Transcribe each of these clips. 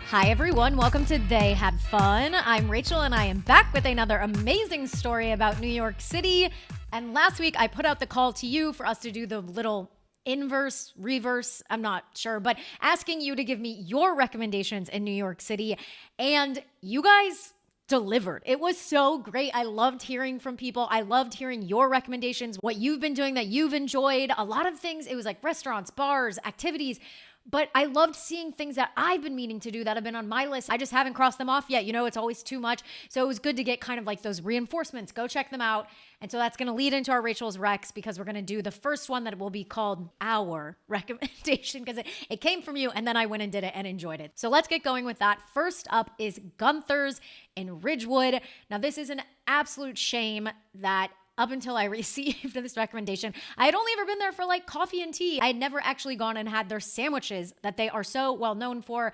Hi, everyone. Welcome to They Had Fun. I'm Rachel, and I am back with another amazing story about New York City. And last week, I put out the call to you for us to do the little inverse, reverse, I'm not sure, but asking you to give me your recommendations in New York City. And you guys delivered. It was so great. I loved hearing from people. I loved hearing your recommendations, what you've been doing that you've enjoyed. A lot of things, it was like restaurants, bars, activities. But I loved seeing things that I've been meaning to do that have been on my list. I just haven't crossed them off yet. You know, it's always too much. So it was good to get kind of like those reinforcements. Go check them out. And so that's going to lead into our Rachel's Recs, because we're going to do the first one that will be called our recommendation, because it came from you and then I went and did it and enjoyed it. So let's get going with that. First up is Gunther's in Ridgewood. Now, this is an absolute shame that up until I received this recommendation, I had only ever been there for like coffee and tea. I had never actually gone and had their sandwiches that they are so well known for.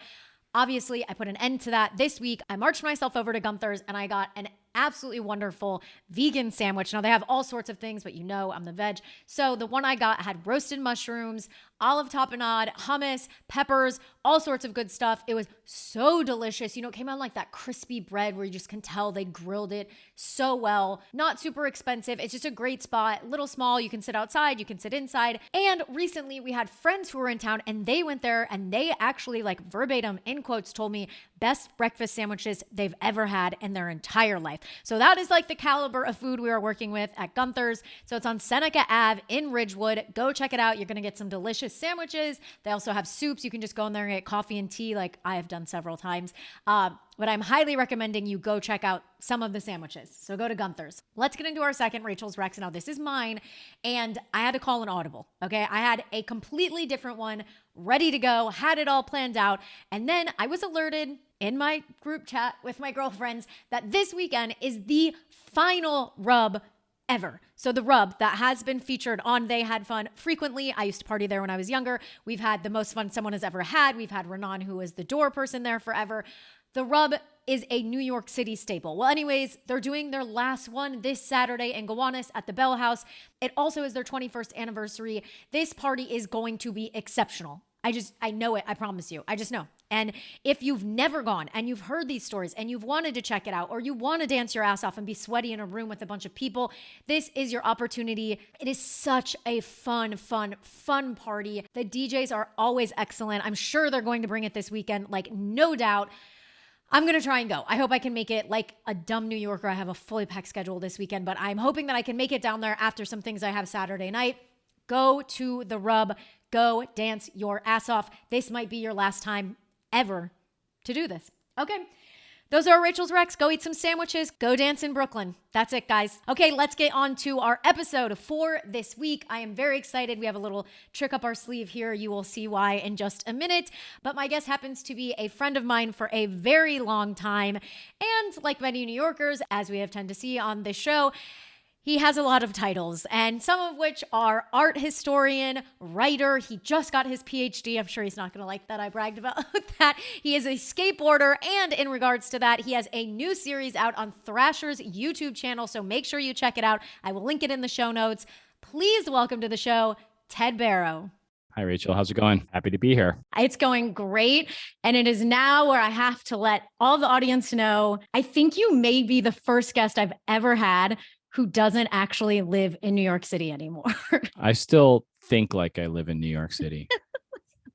Obviously, I put an end to that this week. I marched myself over to Gunther's and I got an absolutely wonderful vegan sandwich. Now, they have all sorts of things, but you know I'm the veg. So the one I got had roasted mushrooms, olive tapenade, hummus, peppers, all sorts of good stuff. It was so delicious. You know, it came out like that crispy bread where you just can tell they grilled it so well. Not super expensive. It's just a great spot. Little small. You can sit outside. You can sit inside. And recently we had friends who were in town and they went there and they actually, like verbatim in quotes, told me best breakfast sandwiches they've ever had in their entire life. So that is like the caliber of food we are working with at Gunther's. So it's on Seneca Ave in Ridgewood. Go check it out. You're going to get some delicious sandwiches. They also have soups. You can just go in there and get coffee and tea like I have done several times. But I'm highly recommending you go check out some of the sandwiches. So go to Gunther's. Let's get into our second Rachel's Recs. Now, this is mine, and I had to call an audible, okay? I had a completely different one ready to go, had it all planned out, and then I was alerted in my group chat with my girlfriends that this weekend is the final rub ever. So the rub that has been featured on They Had Fun frequently. I used to party there when I was younger. We've had the most fun someone has ever had. We've had Renan, who was the door person there forever. The rub is a New York City staple. Well, anyways, they're doing their last one this Saturday in Gowanus at the Bell House. It also is their 21st anniversary. This party is going to be exceptional. I know it. I promise you. I just know. And if you've never gone and you've heard these stories and you've wanted to check it out, or you want to dance your ass off and be sweaty in a room with a bunch of people, this is your opportunity. It is such a fun party. The DJs are always excellent. I'm sure they're going to bring it this weekend, like no doubt. I'm going to try and go. I hope I can make it like a dumb New Yorker. I have a fully packed schedule this weekend, but I'm hoping that I can make it down there after some things I have Saturday night. Go to the rub. Go dance your ass off. This might be your last time ever to do this. Okay. Those are Rachel's Recs. Go eat some sandwiches. Go dance in Brooklyn. That's it, guys. Okay, let's get on to our episode for this week. I am very excited. We have a little trick up our sleeve here. You will see why in just a minute. But my guest happens to be a friend of mine for a very long time. And like many New Yorkers, as we have tend to see on this show, he has a lot of titles, and some of which are art historian, writer. He just got his PhD. I'm sure he's not going to like that I bragged about that. He is a skateboarder, and in regards to that, he has a new series out on Thrasher's YouTube channel, so make sure you check it out. I will link it in the show notes. Please welcome to the show, Ted Barrow. Hi, Rachel. How's it going? Happy to be here. It's going great. And it is now where I have to let all the audience know, I think you may be the first guest I've ever had who doesn't actually live in New York City anymore. I still think like I live in New York City.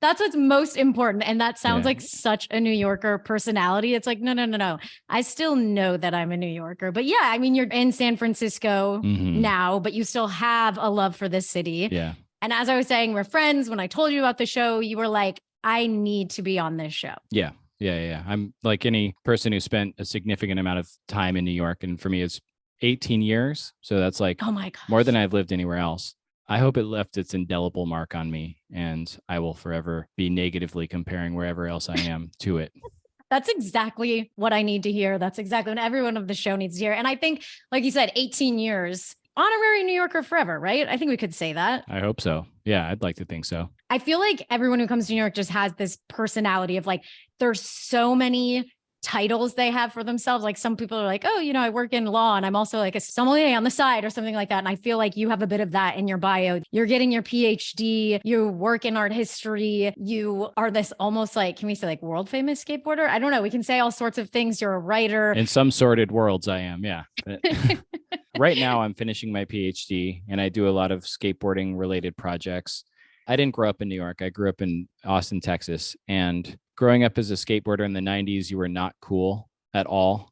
That's what's most important. And that sounds like such a New Yorker personality. It's like, no. I still know that I'm a New Yorker. But yeah, I mean, you're in San Francisco now, but you still have a love for this city. Yeah. And as I was saying, we're friends. When I told you about the show, you were like, I need to be on this show. Yeah. I'm like any person who spent a significant amount of time in New York. And for me, it's 18 years. So that's like oh my gosh, more than I've lived anywhere else. I hope it left its indelible mark on me, and I will forever be negatively comparing wherever else I am to it. That's exactly what I need to hear. That's exactly what everyone of the show needs to hear. And I think, like you said, 18 years, honorary New Yorker forever, right? I think we could say that. I hope so. Yeah, I'd like to think so. I feel like everyone who comes to New York just has this personality of like, there's so many titles they have for themselves. Like some people are like, oh, I work in law and I'm also like a sommelier on the side or something like that. And I feel like you have a bit of that in your bio. You're getting your PhD, you work in art history. You are this almost like, can we say like world famous skateboarder? I don't know. We can say all sorts of things. You're a writer. In some sordid worlds, I am. Yeah. But right now I'm finishing my PhD and I do a lot of skateboarding related projects. I didn't grow up in New York. I grew up in Austin, Texas. And growing up as a skateboarder in the 90s, you were not cool at all.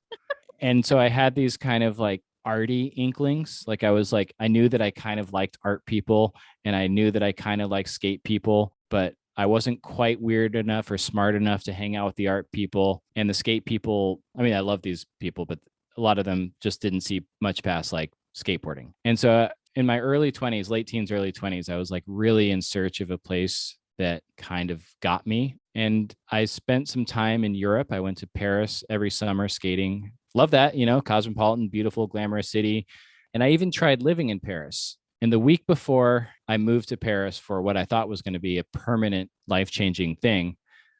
And so I had these kind of like arty inklings. Like I knew that I kind of liked art people and I knew that I kind of liked skate people, but I wasn't quite weird enough or smart enough to hang out with the art people and the skate people. I mean, I love these people, but a lot of them just didn't see much past like skateboarding. And so in my early 20s, late teens, early 20s, I was like really in search of a place that kind of got me. And I spent some time in Europe. I went to Paris every summer skating. Love that, cosmopolitan, beautiful, glamorous city. And I even tried living in Paris. And the week before I moved to Paris for what I thought was going to be a permanent life-changing thing,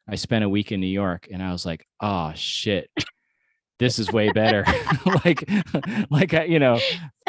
I spent a week in New York and I was like, oh shit, this is way better.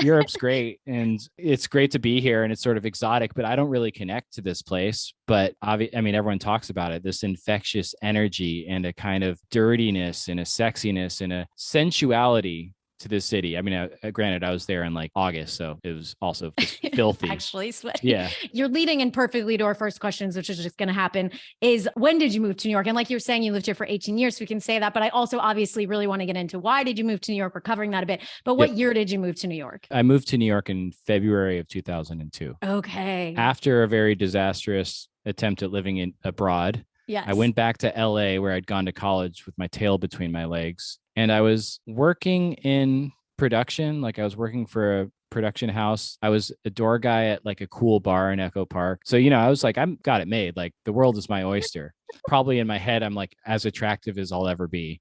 Europe's great and it's great to be here and it's sort of exotic, but I don't really connect to this place. But everyone talks about it, this infectious energy and a kind of dirtiness and a sexiness and a sensuality to this city. I mean, granted, I was there in like August, so it was also just filthy. Actually sweaty. Yeah. You're leading in perfectly to our first questions, which is just going to happen, is when did you move to New York? And like you're saying, you lived here for 18 years, so we can say that. But I also obviously really want to get into why did you move to New York? We're covering that a bit. But what year did you move to New York? I moved to New York in February of 2002. Okay. After a very disastrous attempt at living abroad. Yes. I went back to LA where I'd gone to college with my tail between my legs. And I was working in production. Like I was working for a production house. I was a door guy at like a cool bar in Echo Park. So, I was like, I've got it made. Like the world is my oyster. Probably in my head, I'm like as attractive as I'll ever be.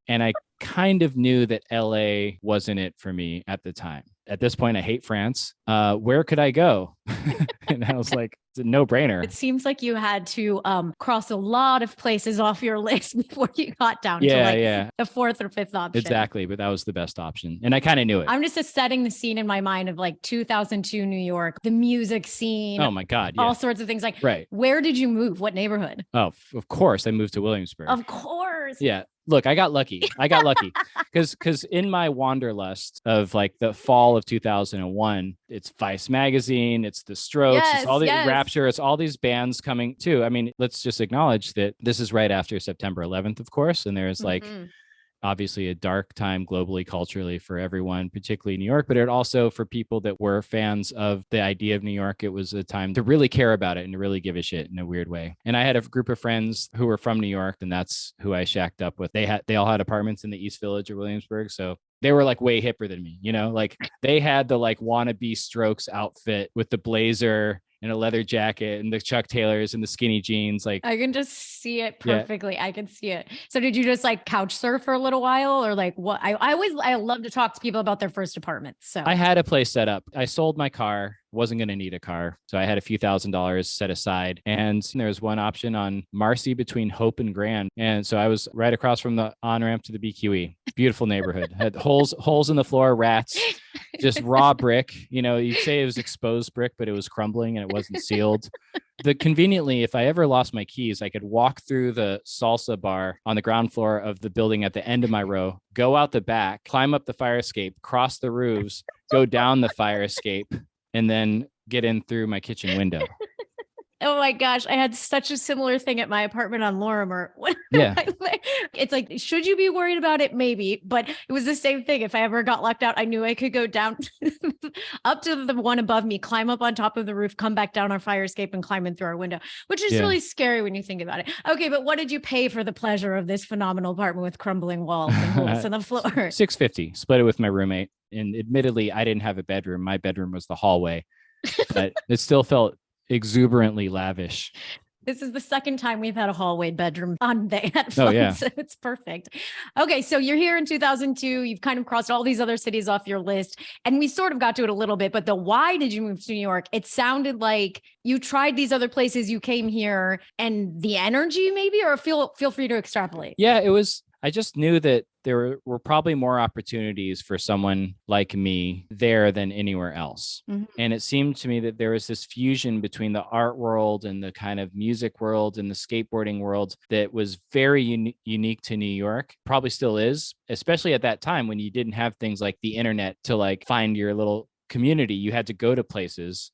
And I kind of knew that LA wasn't it for me at the time. At this point, I hate France. Where could I go? And I was like, it's a no-brainer. It seems like you had to cross a lot of places off your list before you got down to the fourth or fifth option. Exactly. But that was the best option. And I kind of knew it. I'm just setting the scene in my mind of like 2002 New York, the music scene. Oh my God. Yeah. All sorts of things. Like, right. Where did you move? What neighborhood? Oh, of course. I moved to Williamsburg. Of course. Yeah. Look, I got lucky. Because in my wanderlust of like the fall of 2001, it's Vice magazine, it's the Strokes, it's all the Rapture, it's all these bands coming too. I mean, let's just acknowledge that this is right after September 11th, of course. And there's like obviously a dark time globally, culturally for everyone, particularly New York, but it also for people that were fans of the idea of New York, it was a time to really care about it and to really give a shit in a weird way. And I had a group of friends who were from New York, and that's who I shacked up with. They all had apartments in the East Village of Williamsburg. So they were like way hipper than me, like they had the like wannabe Strokes outfit with the blazer and a leather jacket and the Chuck Taylors and the skinny jeans. Like I can just see it perfectly. Yeah. I can see it. So did you just like couch surf for a little while or like what? I love to talk to people about their first apartment. So I had a place set up. I sold my car, wasn't going to need a car. So I had a few $1,000s set aside. And there was one option on Marcy between Hope and Grand. And so I was right across from the on-ramp to the BQE. Beautiful neighborhood. Had holes in the floor, rats, just raw brick. You'd say it was exposed brick, but it was crumbling and it wasn't sealed. Conveniently, if I ever lost my keys, I could walk through the salsa bar on the ground floor of the building at the end of my row, go out the back, climb up the fire escape, cross the roofs, go down the fire escape, and then get in through my kitchen window. Oh my gosh. I had such a similar thing at my apartment on Lorimer. Yeah. It's like, should you be worried about it? Maybe, but it was the same thing. If I ever got locked out, I knew I could go down up to the one above me, climb up on top of the roof, come back down our fire escape and climb in through our window, which is really scary when you think about it. Okay. But what did you pay for the pleasure of this phenomenal apartment with crumbling walls and holes in the floor? $650, split it with my roommate. And admittedly, I didn't have a bedroom. My bedroom was the hallway, but it still felt exuberantly lavish. This is the second time we've had a hallway bedroom on the headphones. Oh, yeah. So it's perfect. Okay. So you're here in 2002. You've kind of crossed all these other cities off your list. And we sort of got to it a little bit, but why did you move to New York? It sounded like you tried these other places, you came here and the energy maybe, or feel free to extrapolate. Yeah, it was, I just knew that there were probably more opportunities for someone like me there than anywhere else. Mhm. And it seemed to me that there was this fusion between the art world and the kind of music world and the skateboarding world that was very unique to New York, probably still is, especially at that time when you didn't have things like the internet to like find your little community. You had to go to places.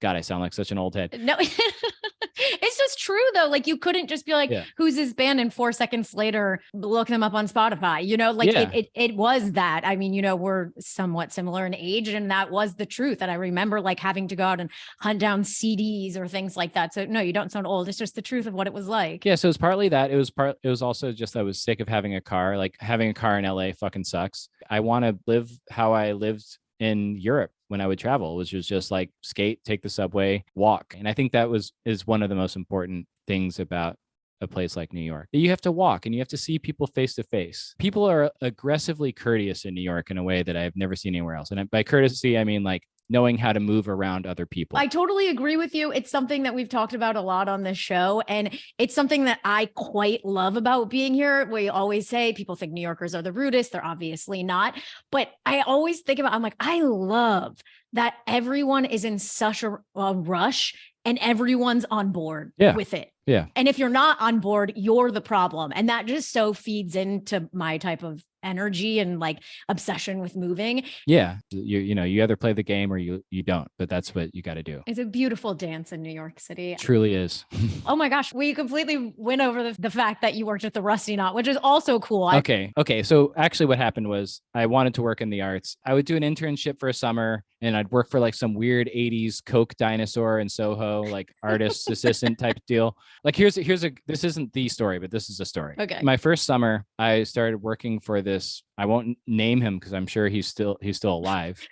God, I sound like such an old head. No, it's just true though. Like you couldn't just be like, Yeah. who's this band? And 4 seconds later, look them up on Spotify, like Yeah. it was that. I mean, we're somewhat similar in age and that was the truth. And I remember like having to go out and hunt down CDs or things like that. So no, you don't sound old. It's just the truth of what it was like. Yeah. So it was partly that. It was also just I was sick of having a car. Like having a car in LA fucking sucks. I want to live how I lived in Europe when I would travel, which was just like skate, take the subway, walk. And I think that is one of the most important things about a place like New York. You have to walk and you have to see people face to face. People are aggressively courteous in New York in a way that I've never seen anywhere else. And by courtesy, I mean like knowing how to move around other people. I totally agree with you. It's something that we've talked about a lot on this show. And it's something that I quite love about being here. We always say people think New Yorkers are the rudest. They're obviously not. But I always think about, I'm like, I love that everyone is in such a rush and everyone's on board with it. Yeah. And if you're not on board, you're the problem. And that just so feeds into my type of energy and like obsession with moving. Yeah. You either play the game or you don't, but that's what you got to do. It's a beautiful dance in New York City. It truly is. Oh my gosh. We completely went over the fact that you worked at the Rusty Knot, which is also cool. Okay. So actually what happened was I wanted to work in the arts. I would do an internship for a summer and I'd work for like some weird 80s Coke dinosaur in Soho, like artist assistant type deal. Like here's this isn't the story, but this is a story. Okay. My first summer, I started working for this. I won't name him because I'm sure he's still alive.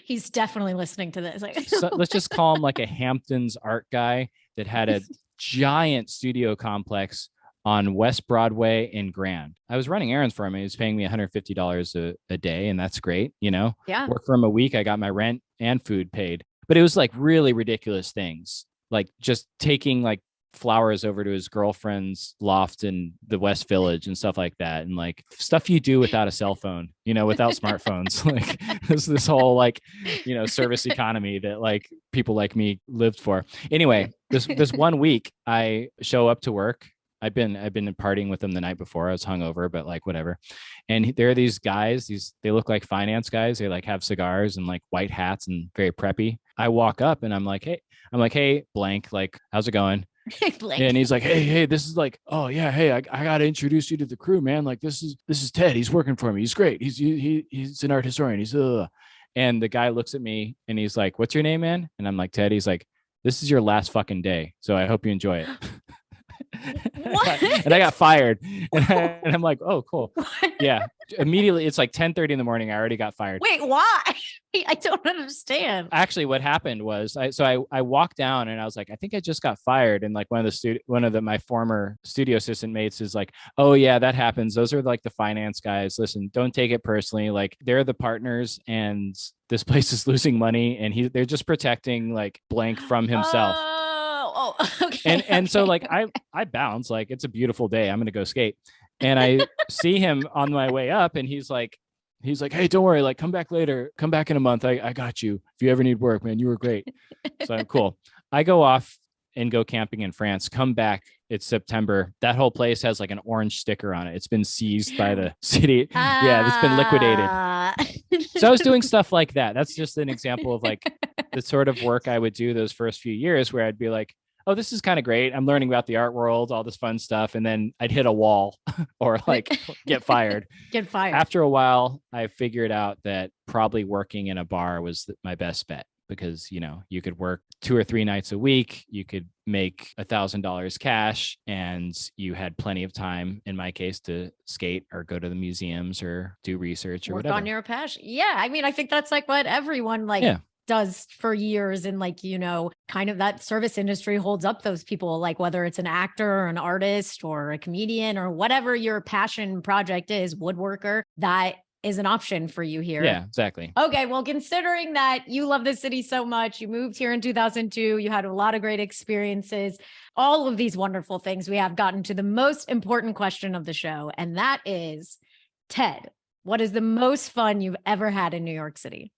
He's definitely listening to this. So let's just call him like a Hamptons art guy that had a giant studio complex on West Broadway in Grand. I was running errands for him. He was paying me $150 a day, and that's great. Yeah. Work for him a week. I got my rent and food paid, but it was like really ridiculous things, like just taking like flowers over to his girlfriend's loft in the West Village and stuff like that, and like stuff you do without a cell phone, without smartphones. Like this whole like service economy that like people like me lived for. Anyway, this one week I show up to work. I've been partying with them the night before. I was hungover, but like whatever. And there are these guys. They look like finance guys. They like have cigars and like white hats and very preppy. I walk up and I'm like, hey, blank, like, how's it going? And he's like, hey, this is like, oh yeah, hey, I gotta introduce you to the crew, man. Like this is Ted. He's working for me. He's great. He's an art historian. And the guy looks at me and he's like, what's your name, man? And I'm like, Ted. He's like, this is your last fucking day, so I hope you enjoy it. What? And I got fired. And I'm like, oh, cool. What? Yeah. Immediately, it's like 10:30 in the morning. I already got fired. Wait, why? I don't understand. Actually, what happened was I walked down and I was like, I think I just got fired. And like one of my former studio assistant mates is like, oh yeah, that happens. Those are like the finance guys. Listen, don't take it personally. Like they're the partners and this place is losing money and they're just protecting like blank from himself. Oh, okay. And so like I bounce, like it's a beautiful day. I'm gonna go skate. And I see him on my way up and he's like, hey, don't worry, like come back later. Come back in a month. I got you. If you ever need work, man, you were great. So I'm cool. I go off and go camping in France, come back. It's September. That whole place has like an orange sticker on it. It's been seized by the city. Yeah, it's been liquidated. So I was doing stuff like that. That's just an example of like the sort of work I would do those first few years where I'd be like, oh, this is kind of great. I'm learning about the art world, all this fun stuff. And then I'd hit a wall or like get fired. After a while, I figured out that probably working in a bar was my best bet because, you could work 2 or 3 nights a week. You could make $1,000 cash and you had plenty of time, in my case, to skate or go to the museums or do research or whatever. Work on your passion. Yeah. I mean, I think that's like what everyone does for years. And like, kind of that service industry holds up those people, like whether it's an actor or an artist or a comedian or whatever your passion project is, woodworker, that is an option for you here. Yeah, exactly. Okay, well, considering that you love the city so much, you moved here in 2002, you had a lot of great experiences, all of these wonderful things, we have gotten to the most important question of the show, and that is, Ted, what is the most fun you've ever had in New York City?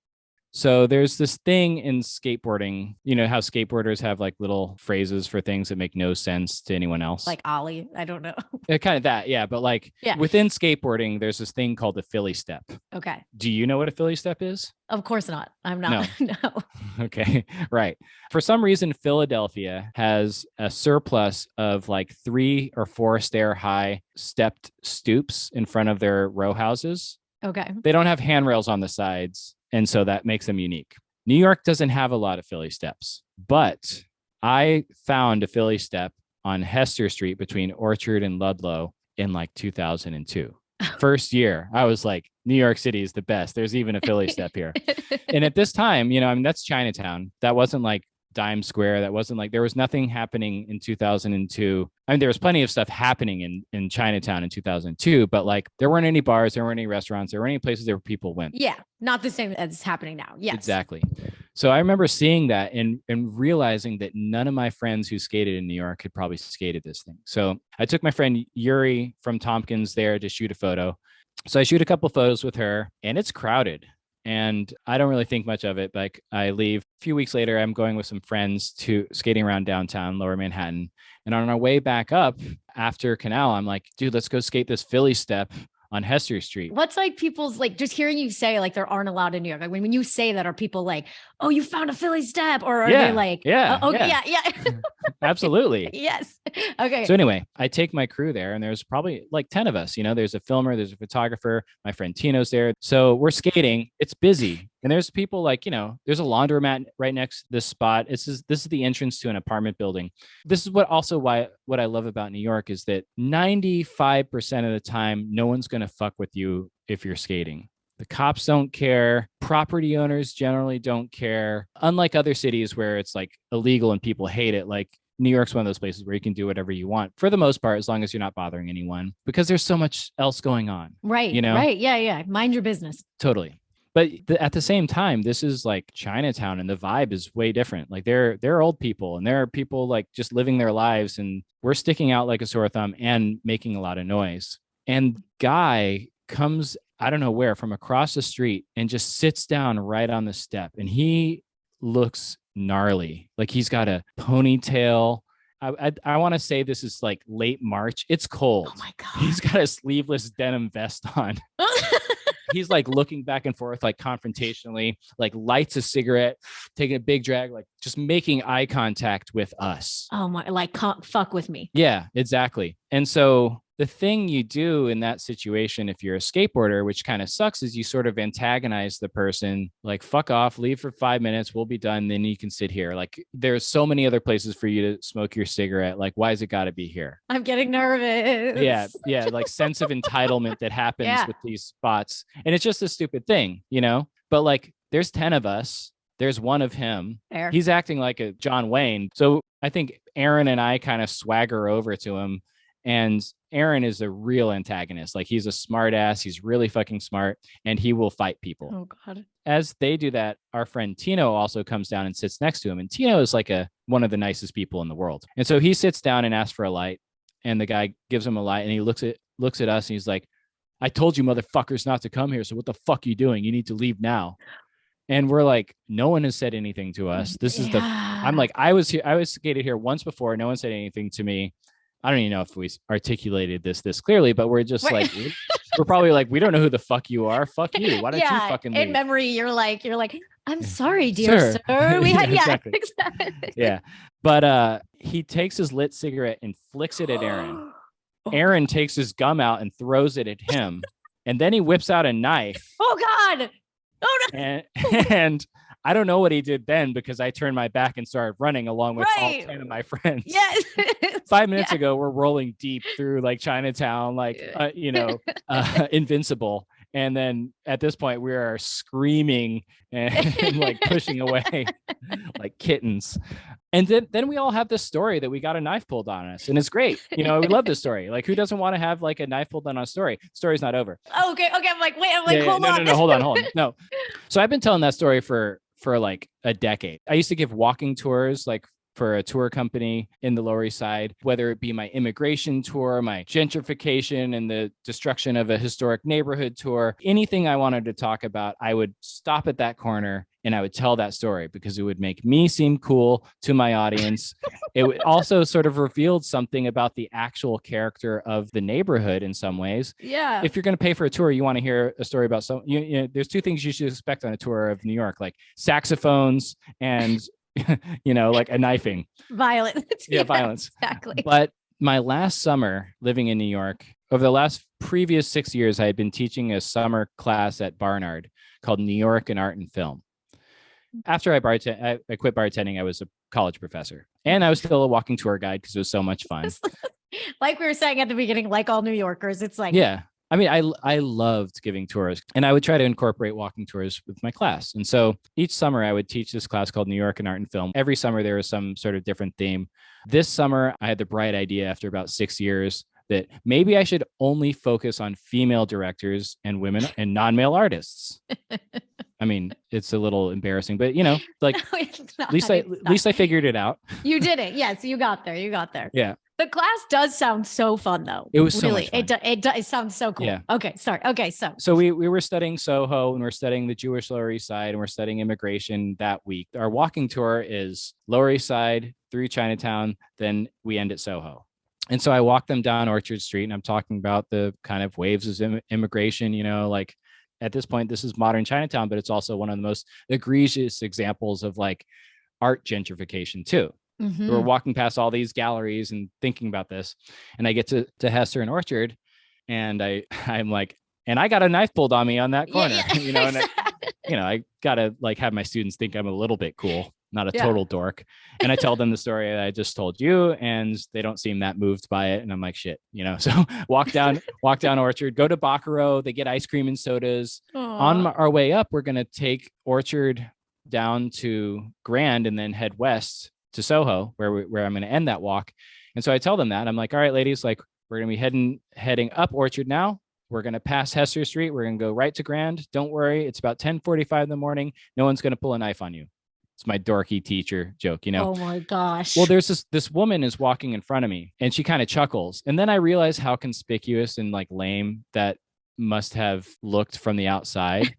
So there's this thing in skateboarding, you know, how skateboarders have like little phrases for things that make no sense to anyone else. Like Ollie, I don't know. Kind of that. Yeah. But like within skateboarding, there's this thing called the Philly step. Okay. Do you know what a Philly step is? Of course not. I'm not. No. Okay. Right. For some reason, Philadelphia has a surplus of like 3 or 4 stair high stepped stoops in front of their row houses. Okay. They don't have handrails on the sides. And so that makes them unique. New York doesn't have a lot of Philly steps, but I found a Philly step on Hester Street between Orchard and Ludlow in like 2002. First year, I was like, New York City is the best. There's even a Philly step here. And at this time, you know, I mean, that's Chinatown. That wasn't like Dime Square. That wasn't like, there was nothing happening in 2002. I mean, there was plenty of stuff happening in Chinatown in 2002, but like there weren't any bars, there weren't any restaurants, there weren't any places where people went. Yeah, not the same as happening now. Yes. Exactly. So I remember seeing that and realizing that none of my friends who skated in New York had probably skated this thing. So I took my friend Yuri from Tompkins there to shoot a photo. So I shoot a couple photos with her and it's crowded. And I don't really think much of it. Like I leave a few weeks later, I'm going with some friends to skating around downtown, Lower Manhattan. And on our way back up after Canal, I'm like, dude, let's go skate this Philly step on Hester Street. What's like people's like just hearing you say like there aren't allowed in New York? Like when you say that, are people like, oh, you found a Philly step? Or are they like, okay, yeah. Absolutely. Yes. Okay. So anyway, I take my crew there and there's probably like 10 of us, you know, there's a filmer, there's a photographer, my friend Tino's there. So we're skating, it's busy. And there's people like, you know, there's a laundromat right next to this spot. This is the entrance to an apartment building. This is what I love about New York is that 95% of the time, no one's going to fuck with you if you're skating. The cops don't care. Property owners generally don't care. Unlike other cities where it's like illegal and people hate it, like New York's one of those places where you can do whatever you want for the most part, as long as you're not bothering anyone, because there's so much else going on. Right. You know? Right. Yeah. Yeah. Mind your business. Totally. But at the same time, this is like Chinatown and the vibe is way different. Like they're old people and there are people like just living their lives and we're sticking out like a sore thumb and making a lot of noise. And guy comes, I don't know where, from across the street and just sits down right on the step. And he looks gnarly. Like he's got a ponytail. I want to say this is like late March. It's cold. Oh my God. He's got a sleeveless denim vest on. He's like looking back and forth, like confrontationally, like lights a cigarette, taking a big drag, like just making eye contact with us. Oh my, like fuck with me. Yeah, exactly. And so the thing you do in that situation, if you're a skateboarder, which kind of sucks, is you sort of antagonize the person, like fuck off, leave for 5 minutes, we'll be done. Then you can sit here. Like there's so many other places for you to smoke your cigarette. Like, why is it got to be here? I'm getting nervous. Yeah. Yeah. Like sense of entitlement that happens with these spots. And it's just a stupid thing, you know, but like there's 10 of us. There's one of him. Fair. He's acting like a John Wayne. So I think Aaron and I kind of swagger over to him. And Aaron is a real antagonist. Like he's a smart ass. He's really fucking smart and he will fight people. Oh God. As they do that, our friend Tino also comes down and sits next to him. And Tino is like one of the nicest people in the world. And so he sits down and asks for a light and the guy gives him a light and he looks at us and he's like, I told you motherfuckers not to come here. So what the fuck are you doing? You need to leave now. And we're like, no one has said anything to us. This is I'm like, I was skated here once before. No one said anything to me. I don't even know if we articulated this clearly, but we're just like, we're probably like, we don't know who the fuck you are. Fuck you. Why don't you fucking leave? In memory, you're like, I'm sorry, dear sir. We had, exactly. Yeah. But he takes his lit cigarette and flicks it at Aaron. Aaron takes his gum out and throws it at him. And then he whips out a knife. Oh God. Oh no. And I don't know what he did then because I turned my back and started running along with all 10 of my friends. Yes. 5 minutes ago, we're rolling deep through like Chinatown, like, invincible. And then at this point, we are screaming and like pushing away like kittens. And then we all have this story that we got a knife pulled on us, and it's great. We love this story. Like, who doesn't want to have like a knife pulled on a story? Story's not over. Okay. I'm like, wait, Yeah, hold on. no, hold on. No. So I've been telling that story for like a decade. I used to give walking tours, like for a tour company in the Lower East Side, whether it be my immigration tour, my gentrification and the destruction of a historic neighborhood tour, anything I wanted to talk about, I would stop at that corner and I would tell that story because it would make me seem cool to my audience. It would also sort of revealed something about the actual character of the neighborhood in some ways. Yeah. If you're going to pay for a tour, you want to hear a story about there's two things you should expect on a tour of New York, like saxophones and like a knifing. Violence. Yeah, violence. Exactly. But my last summer living in New York, over the last previous 6 years, I had been teaching a summer class at Barnard called New York in Art and Film. After I quit bartending, I was a college professor. And I was still a walking tour guide because it was so much fun. Like we were saying at the beginning, like all New Yorkers, it's like... Yeah. I mean, I loved giving tours, and I would try to incorporate walking tours with my class. And so each summer I would teach this class called New York in Art and Film. Every summer there was some sort of different theme. This summer I had the bright idea after about 6 years that maybe I should only focus on female directors and women and non-male artists. I mean, it's a little embarrassing, but like No, at least I figured it out. You did it. Yes, you got there. Yeah. The class does sound so fun, though. It was really so much fun. It sounds so cool. Yeah. Okay, sorry. Okay, so we were studying Soho, and we're studying the Jewish Lower East Side, and we're studying immigration that week. Our walking tour is Lower East Side through Chinatown, then we end at Soho. And so I walk them down Orchard Street, and I'm talking about the kind of waves of immigration. Like at this point, this is modern Chinatown, but it's also one of the most egregious examples of like art gentrification too. Mm-hmm. We're walking past all these galleries and thinking about this, and I get to Hester and Orchard, and I'm like, and I got a knife pulled on me on that corner. Yeah, and I gotta like have my students think I'm a little bit cool, not a total dork. And I tell them the story that I just told you, and they don't seem that moved by it. And I'm like, shit, So walk down Orchard, go to Baccarat. They get ice cream and sodas. Aww. On our way up, we're gonna take Orchard down to Grand and then head west to Soho, where I'm going to end that walk. And so I tell them that. I'm like, all right, ladies, like we're going to be heading up Orchard now. We're going to pass Hester Street. We're going to go right to Grand. Don't worry. It's about 10:45 in the morning. No one's going to pull a knife on you. It's my dorky teacher joke, Oh my gosh. Well, there's this woman is walking in front of me, and she kind of chuckles. And then I realize how conspicuous and like lame that must have looked from the outside.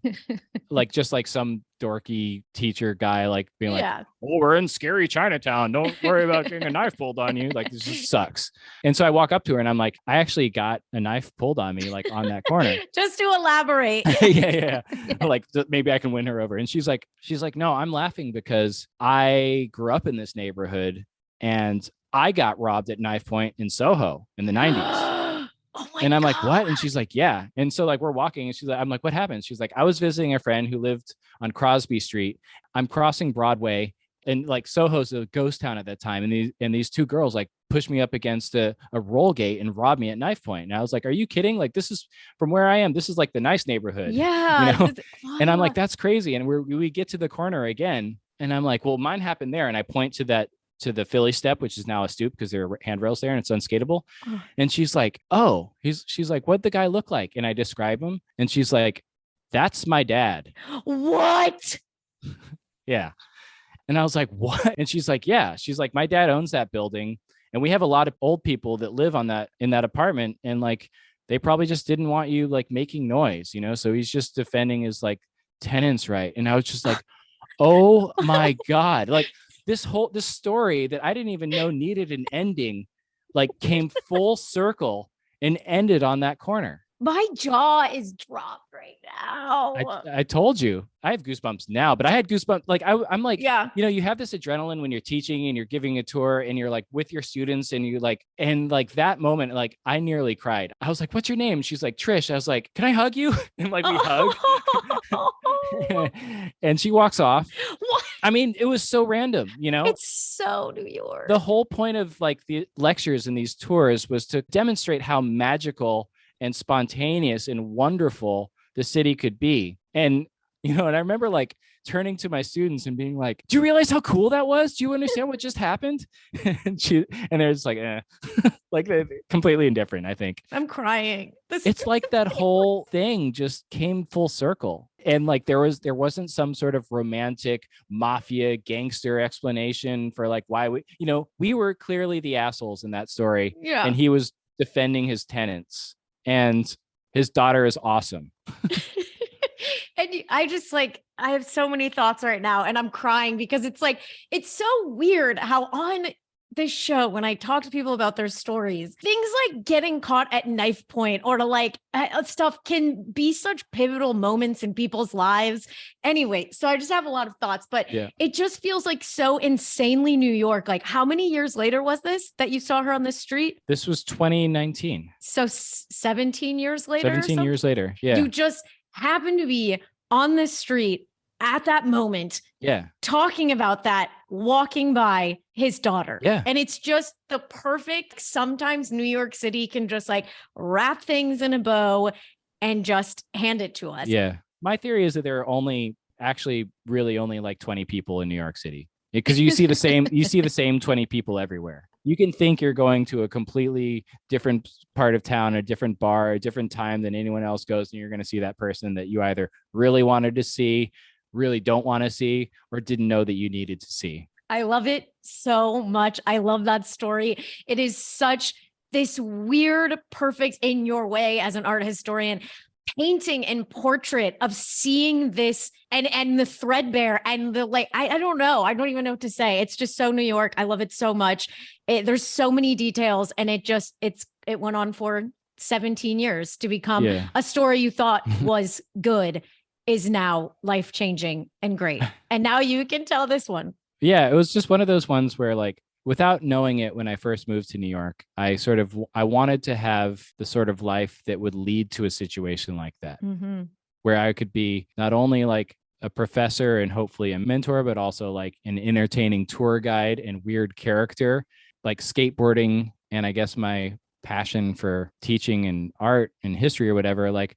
Like just like some dorky teacher guy like being like, oh, we're in scary Chinatown, don't worry about getting a knife pulled on you. Like, this just sucks. And so I walk up to her and I'm like, I actually got a knife pulled on me like on that corner. Just to elaborate. Yeah. Like maybe I can win her over. And she's like, no, I'm laughing because I grew up in this neighborhood and I got robbed at knife point in Soho in the 90s. And I'm like, what? And she's like, yeah. And so like we're walking and I'm like, what happened? She's like, I was visiting a friend who lived on Crosby Street. I'm crossing Broadway, and like Soho's a ghost town at that time. And these two girls like pushed me up against a roll gate and robbed me at knife point. And I was like, are you kidding? Like, this is from where I am. This is like the nice neighborhood. Yeah. And I'm like, that's crazy. And we get to the corner again. And I'm like, well, mine happened there. And I point to the Philly step, which is now a stoop because there are handrails there and it's unskateable. And she's like, oh, she's like, what'd the guy look like? And I describe him. And she's like, that's my dad. What? Yeah. And I was like, what? And she's like, yeah. She's like, my dad owns that building. And we have a lot of old people that live in that apartment. And like, they probably just didn't want you like making noise, So he's just defending his like tenants right. And I was just like, oh my God. Like, this story that I didn't even know needed an ending, like came full circle and ended on that corner. My jaw is dropped right now. I told you I have goosebumps now, but I had goosebumps. Like I'm like, yeah, you have this adrenaline when you're teaching and you're giving a tour and you're like with your students and you like, and like that moment, like I nearly cried. I was like, what's your name? She's like, Trish. I was like, can I hug you? And like, we hug. And she walks off. What? I mean, it was so random, It's so New York. The whole point of like the lectures and these tours was to demonstrate how magical and spontaneous and wonderful the city could be. And And I remember like turning to my students and being like, do you realize how cool that was? Do you understand what just happened? and they're just like, like they're completely indifferent, I think. I'm crying. It's like that whole thing just came full circle. And like there wasn't some sort of romantic mafia gangster explanation for like why we were clearly the assholes in that story. Yeah. And he was defending his tenants, and his daughter is awesome. And I have so many thoughts right now, and I'm crying because it's so weird how on this show, when I talk to people about their stories, things like getting caught at knife point or stuff can be such pivotal moments in people's lives. Anyway, so I just have a lot of thoughts, but It just feels like so insanely New York. Like, how many years later was this that you saw her on the street? This was 2019. So 17 years later? 17 years later. Yeah. You just happened to be on the street at that moment. Yeah. Talking about that, walking by his daughter. Yeah. And it's just the perfect, sometimes New York City can just like wrap things in a bow and just hand it to us. Yeah. My theory is that there are really only like 20 people in New York City, because you see the same 20 people everywhere. You can think you're going to a completely different part of town, a different bar, a different time than anyone else goes, and you're going to see that person that you either really wanted to see, really don't want to see, or didn't know that you needed to see. I love it so much. I love that story. It is such this weird, perfect, in your way as an art historian, painting and portrait of seeing this and the threadbare and the I don't know. I don't even know what to say. It's just so New York. I love it so much. There's so many details, and it went on for 17 years to become a story you thought was good is now life-changing and great. And now you can tell this one. Yeah, it was just one of those ones where, like, without knowing it, when I first moved to New York, I wanted to have the sort of life that would lead to a situation like that, where I could be not only like a professor and hopefully a mentor, but also like an entertaining tour guide and weird character, like skateboarding. And I guess my passion for teaching and art and history or whatever, like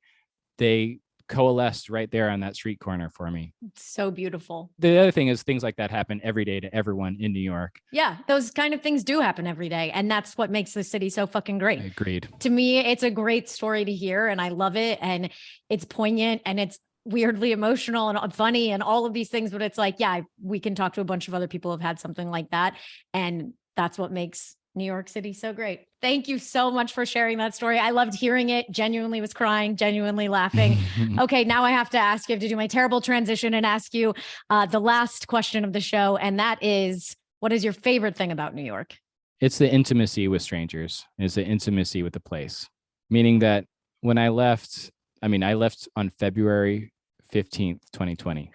they coalesced right there on that street corner for me. It's so beautiful. The other thing is things like that happen every day to everyone in New York. Yeah, those kind of things do happen every day. And that's what makes the city so fucking great. I agreed. To me, it's a great story to hear, and I love it. And it's poignant, and it's weirdly emotional and funny and all of these things. But it's like, yeah, we can talk to a bunch of other people who've had something like that. And that's what makes New York City so great. Thank you so much for sharing that story. I loved hearing it. Genuinely was crying, genuinely laughing. Okay, now I have to do my terrible transition and ask you the last question of the show. And that is, what is your favorite thing about New York? It's the intimacy with strangers. It's the intimacy with the place. Meaning that when I left on February 15th, 2020.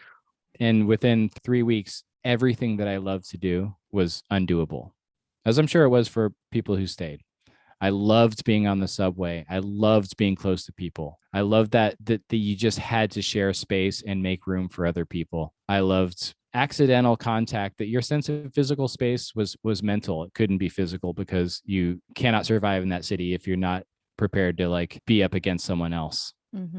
And within 3 weeks, everything that I loved to do was undoable, as I'm sure it was for people who stayed. I loved being on the subway. I loved being close to people. I loved that you just had to share space and make room for other people. I loved accidental contact, that your sense of physical space was mental. It couldn't be physical, because you cannot survive in that city if you're not prepared to like be up against someone else,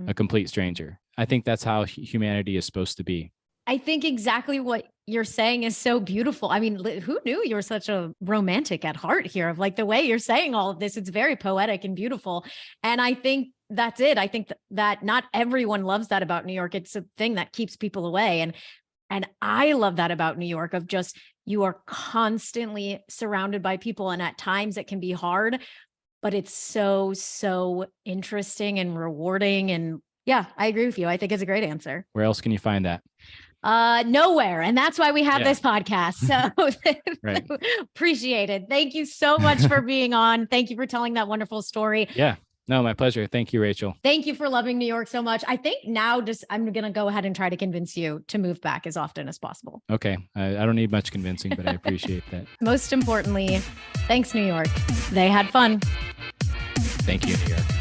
a complete stranger. I think that's how humanity is supposed to be. I think exactly what you're saying is so beautiful. I mean, who knew you were such a romantic at heart here, of like the way you're saying all of this? It's very poetic and beautiful. And I think that's it. I think that not everyone loves that about New York. It's a thing that keeps people away. And I love that about New York, of just, you are constantly surrounded by people. And at times it can be hard, but it's so, so interesting and rewarding. And yeah, I agree with you. I think it's a great answer. Where else can you find that? Nowhere. And that's why we have this podcast. So Right. Appreciate it. Thank you so much for being on. Thank you for telling that wonderful story. Yeah. No, my pleasure. Thank you, Rachel. Thank you for loving New York so much. I think now I'm going to go ahead and try to convince you to move back as often as possible. Okay. I don't need much convincing, but I appreciate that. Most importantly, thanks, New York. They had fun. Thank you, New York.